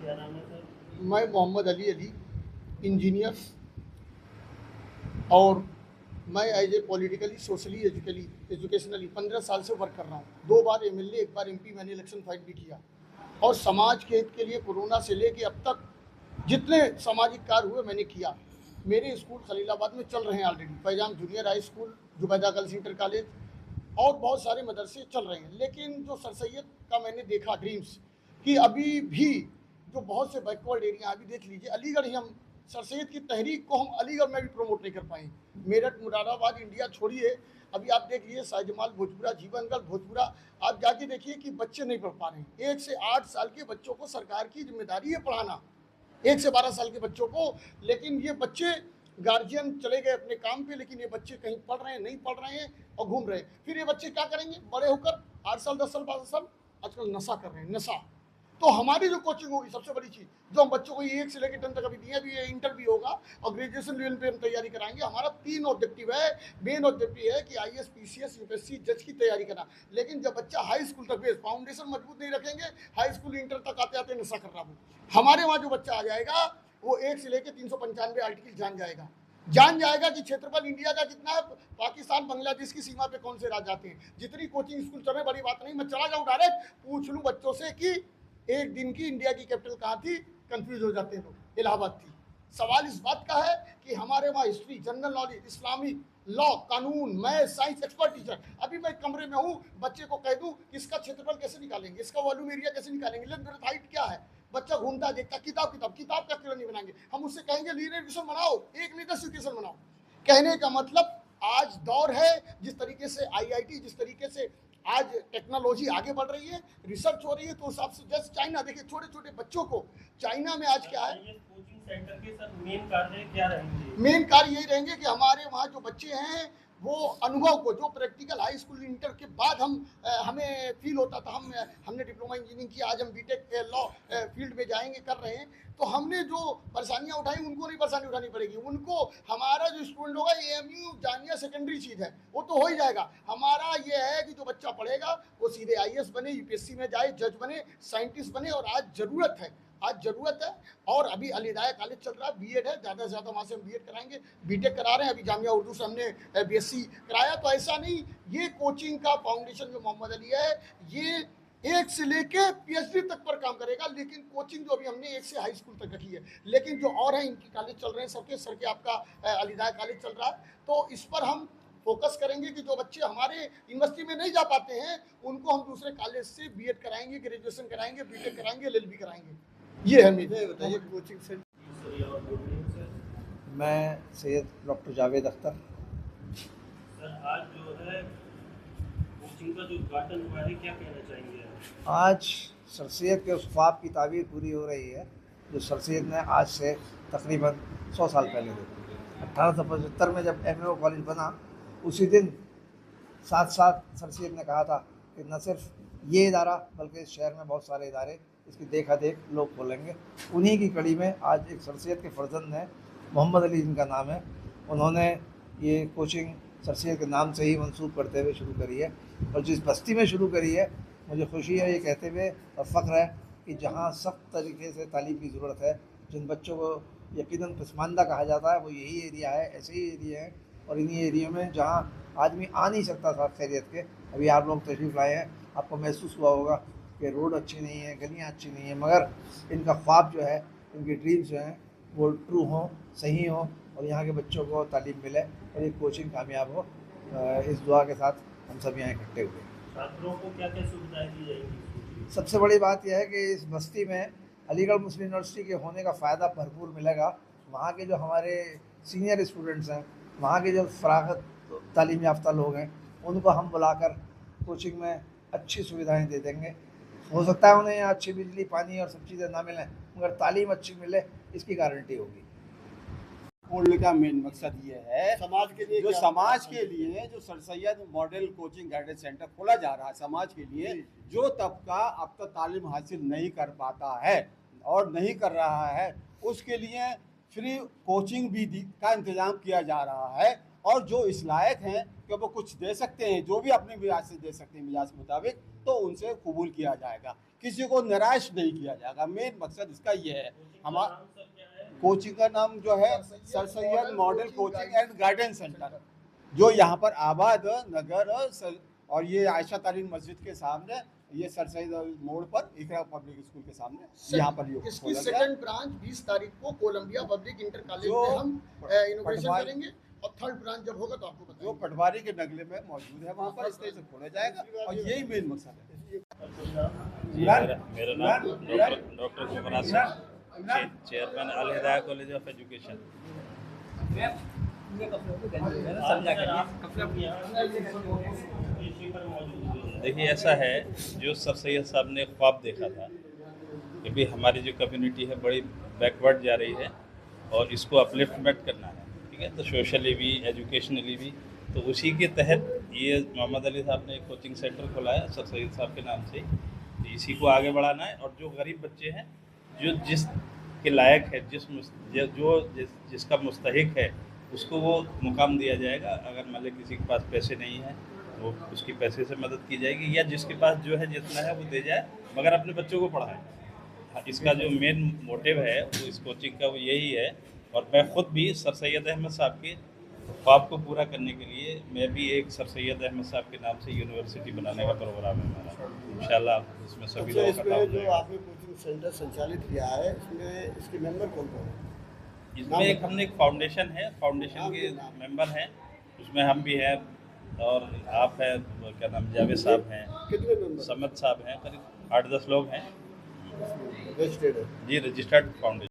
क्या नाम है सर? मैं मोहम्मद अली अली, इंजीनियर, और मैं as a politically socially educationally 15 साल से वर्क कर रहा हूँ। 2 बार एमएलए, 1 बार एमपी मैंने इलेक्शन फाइट भी किया, और समाज के हित के लिए कोरोना से लेके अब तक जितने सामाजिक कार्य हुए मैंने किया। मेरे स्कूल खलीलाबाद में चल रहे हैं already, Faizan junior high school, Zubaida girls inter college, और बहुत सारे मदरसे चल रहे हैं। लेकिन जो सर सैयद का मैंने देखा ड्रीम्स कि अभी भी जो बहुत से बैकवर्ड एरिया, अभी देख लीजिए अलीगढ़ ही, हम सर सैयद की तहरीक को हम अलीगढ़ में भी प्रमोट नहीं कर पाए। मेरठ, मुरादाबाद, इंडिया छोड़िए, अभी आप देख लीजिए शाहजमाल, भोजपुरा, जीवनगढ़, भोजपुरा, आप जाके देखिए कि बच्चे नहीं पढ़ पा रहे हैं। 1 से 8 साल के बच्चों को सरकार की जिम्मेदारी है पढ़ाना, 1 से 12 साल के बच्चों को। लेकिन ये बच्चे, गार्जियन चले गए अपने काम पे, लेकिन ये बच्चे कहीं पढ़ रहे हैं, नहीं पढ़ रहे हैं और घूम रहे हैं। फिर ये बच्चे क्या करेंगे बड़े होकर? 8 साल, 10 साल, 12 साल, आजकल नशा कर रहे हैं, नशा। तो हमारी जो कोचिंग होगी, सबसे बड़ी चीज़ जो हम बच्चों को 1 से लेकर 10 तक अभी दिए, अभी ये इंटर भी होगा और ग्रेजुएशन लेवल पे हम तैयारी कराएंगे। हमारा 3 ऑब्जेक्टिव है। मेन ऑब्जेक्टिव है कि आईएएस, पीसीएस, यूपीएससी, जज की तैयारी करना। लेकिन जब बच्चा हाई स्कूल तक बेस फाउंडेशन मजबूत नहीं रखेंगे, हाई स्कूल इंटर तक आते आते नशा कर रहा हो। हमारे वहाँ जो बच्चा आ जाएगा वो 1 से लेकर 395 आर्टिकल जान जाएगा कि क्षेत्रफल इंडिया का कितना है, पाकिस्तान, बांग्लादेश की सीमा पे कौन से राज्य आते हैं। जितनी कोचिंग स्कूल चल रहे, बड़ी बात नहीं, मैं चला जाऊँ डायरेक्ट पूछ लूँ बच्चों से कि एक दिन की इंडिया की कैपिटल कहाँ थी, कंफ्यूज हो जाते हैं लोग, इलाहाबाद थी। सवाल इस बात का है कि हमारे वहाँ history, general knowledge, Islamic law, कानून, मैथ, साइंस एक्सपर्ट टीचर। अभी मैं कमरे में हूँ, बच्चे को कह दूँ इसका क्षेत्रफल कैसे निकालेंगे, इसका वॉल्यूम एरिया कैसे निकालेंगे, लेंथ हाइट क्या है, बच्चा घूमता देखता, किताब का क्यों नहीं बनाएंगे। हम उससे कहेंगे लीनियर इक्वेशन बनाओ, 1 नहीं 10 इक्वेशन बनाओ। कहने का मतलब आज दौर है, जिस तरीके से आईआईटी, जिस तरीके से आज टेक्नोलॉजी आगे बढ़ रही है, रिसर्च हो रही है, तो उस हिसाब से जस्ट चाइना देखिए, छोटे छोटे बच्चों को चाइना में आज क्या है, कोचिंग सेंटर के सर मेन कार्य क्या रहेंगे? मेन कार्य यही रहेंगे कि हमारे वहाँ जो बच्चे हैं वो अनुभव को, जो प्रैक्टिकल हाई स्कूल इंटर के बाद हमें फील होता था, हमने डिप्लोमा इंजीनियरिंग किया, आज हम बीटेक लॉ फील्ड में जाएंगे, कर रहे हैं, तो हमने जो परेशानियां उठाई उनको नहीं परेशानी उठानी पड़ेगी। उनको हमारा जो स्टूडेंट होगा एएमयू जानिया सेकेंडरी चीज़ है, वो तो हो ही जाएगा। हमारा ये है कि जो बच्चा पढ़ेगा वो सीधे आईएएस बने, यूपीएससी में जाए, जज बने, साइंटिस्ट बने। और आज ज़रूरत है। और अभी अल हिदाया कॉलेज चल रहा है, बीएड है, ज़्यादा से ज़्यादा वहाँ से हम बीएड कराएंगे, बीटेक करा रहे हैं, अभी जामिया उर्दू से हमने बीएससी कराया। तो ऐसा नहीं, ये कोचिंग का फाउंडेशन जो मोहम्मद अली है, ये 1 से लेके पीएचडी तक पर काम करेगा। लेकिन कोचिंग जो अभी हमने 1 से हाई स्कूल तक रखी है, लेकिन जो और है इनकी कॉलेज चल रहे हैं, सर के आपका अल हिदाया कॉलेज चल रहा है, तो इस पर हम फोकस करेंगे कि जो बच्चे हमारे यूनिवर्सिटी में नहीं जा पाते हैं उनको हम दूसरे कॉलेज से बीएड कराएंगे, ग्रेजुएशन कराएंगे, बीटेक कराएंगे, एलएलबी कराएंगे। ये है मेरे। बताइए कोचिंग से। मैं सैयद डॉक्टर जावेद अख्तर। सर आज जो है कोचिंग का जो उद्घाटन हुआ है, क्या कहना चाहेंगे? आज सर सैयद के उस ख्वाब की ताबीर पूरी हो रही है जो सर सैयद ने आज से तकरीबन 100 साल पहले देखी। 1875 में जब एमएओ कॉलेज बना, उसी दिन साथ साथ सर सैयद ने कहा था कि न सिर्फ ये इदारा बल्कि इस शहर में बहुत सारे इदारे इसकी देखा देख लोग खोलेंगे। उन्हीं की कड़ी में आज एक सर सैयद के फर्जंद हैं, मोहम्मद अली जिनका नाम है, उन्होंने ये कोचिंग सर सैयद के नाम से ही मंसूब करते हुए शुरू करी है। और जिस बस्ती में शुरू करी है, मुझे खुशी है ये कहते हुए और फ़ख्र है कि जहाँ सख्त तरीके से तालीम की ज़रूरत है, जिन बच्चों को यकीनन पसमानदा कहा जाता है, वो यही एरिया है, ऐसे ही एरिया है। और इन्हीं एरिया में जहाँ आदमी आ नहीं सकता था खैरियत के, अभी आप लोग तशरीफ़ लाए हैं, आपको महसूस हुआ होगा कि रोड अच्छी नहीं है, गलियाँ अच्छी नहीं है, मगर इनका ख्वाब जो है, इनके ड्रीम्स जो हैं वो ट्रू हों, सही हों और यहाँ के बच्चों को तालीम मिले और ये कोचिंग कामयाब हो। इस दुआ के साथ हम सब यहाँ इकट्ठे हुए। छात्रों को क्या क्या सुविधाएं दी जाएंगी? सबसे बड़ी बात यह है कि इस बस्ती में अलीगढ़ मुस्लिम यूनिवर्सिटी के होने का फ़ायदा भरपूर मिलेगा। वहाँ के जो हमारे सीनियर स्टूडेंट्स हैं, वहाँ के जो फ़राग़त तालीम याफ्ता लोग हैं, उनको हम बुलाकर कोचिंग में अच्छी सुविधाएं दे देंगे। हो सकता है उन्हें यहाँ अच्छी बिजली, पानी और सब चीज़ें ना मिलें, मगर तालीम अच्छी मिले, इसकी गारंटी होगी। खोलने का मेन मकसद ये है समाज के लिए, जो समाज के लिए जो sir Syed model coaching guidance centre खोला जा रहा है, समाज के लिए जो तबका अब तक तालीम हासिल नहीं कर पाता है और नहीं कर रहा है, उसके लिए फ्री कोचिंग भी का इंतज़ाम किया जा रहा है। और जो इस लायक हैं कि वो कुछ दे सकते हैं, जो भी अपने मिजाज से दे सकते हैं, मिजाज के मुताबिक, तो उनसे कबूल किया जाएगा। किसी को निराश नहीं किया जाएगा। मेन मकसद इसका ये है। हमारा नाम सर क्या है? कोचिंग का नाम जो है sir Syed model coaching and guidance centre, जो यहाँ पर आबाद नगर और ये आयशा तालीम मस्जिद के सामने, ये सर सैयद मोड़ पर इकरा पब्लिक स्कूल के सामने यहाँ पर इसकी खोला गया। सेकंड ब्रांच 20 तारीख को कोलंबिया पब्लिक इंटर कॉलेज जो में हम इनोवेशन पटवारी- करेंगे, और थर्ड ब्रांच जब होगा तो आपको जो बताएंगे। पटवारी के नगले में मौजूद है वहाँ पर इस तरह से खोला जाएगा, और यही मेन मकसद है। जी, मेरा नाम doctor Kumra Singh, chairman Al Hidaya college of education. देखिए, ऐसा है, जो सर सैयद साहब ने ख्वाब देखा था कि भाई हमारी जो कम्युनिटी है बड़ी बैकवर्ड जा रही है और इसको अपलिफ्टमेंट करना है, ठीक है, तो सोशली भी एजुकेशनली भी, तो उसी के तहत ये मोहम्मद अली साहब ने एक कोचिंग सेंटर खोला है सर सैयद साहब के नाम से। तो इसी को आगे बढ़ाना है, और जो गरीब बच्चे हैं, जो जिस के लायक है, जिसका मुस्तहिक है, उसको वो मुकाम दिया जाएगा। अगर मान लें किसी के पास पैसे नहीं हैं, वो उसकी पैसे से मदद की जाएगी, या जिसके पास जो है जितना है वो दे जाए, मगर अपने बच्चों को पढ़ाएं। इसका जो मेन मोटिव है वो इस कोचिंग का वो यही है। और मैं ख़ुद भी सर सैयद अहमद साहब के ख्वाब को पूरा करने के लिए, मैं भी एक सर सैयद अहमद साहब के नाम से यूनिवर्सिटी बनाने का प्रोग्राम है हमारा। इंशाल्लाह इसमें सभी लोगों का इसमें काम जो रहेगा। आपने कोचिंग सेंटर संचालित किया है, इसमें इसके मेंबर कौन कौन है? इसमें एक हमने एक फाउंडेशन है, फाउंडेशन के मेंबर हैं, उसमें हम भी हैं, और आप हैं, क्या नाम, जावेद साहब हैं, कितने मेंबर समद साहब हैं, करीब 8-10 लोग हैं रजिस्टर्ड है? जी, रजिस्टर्ड फाउंडेशन।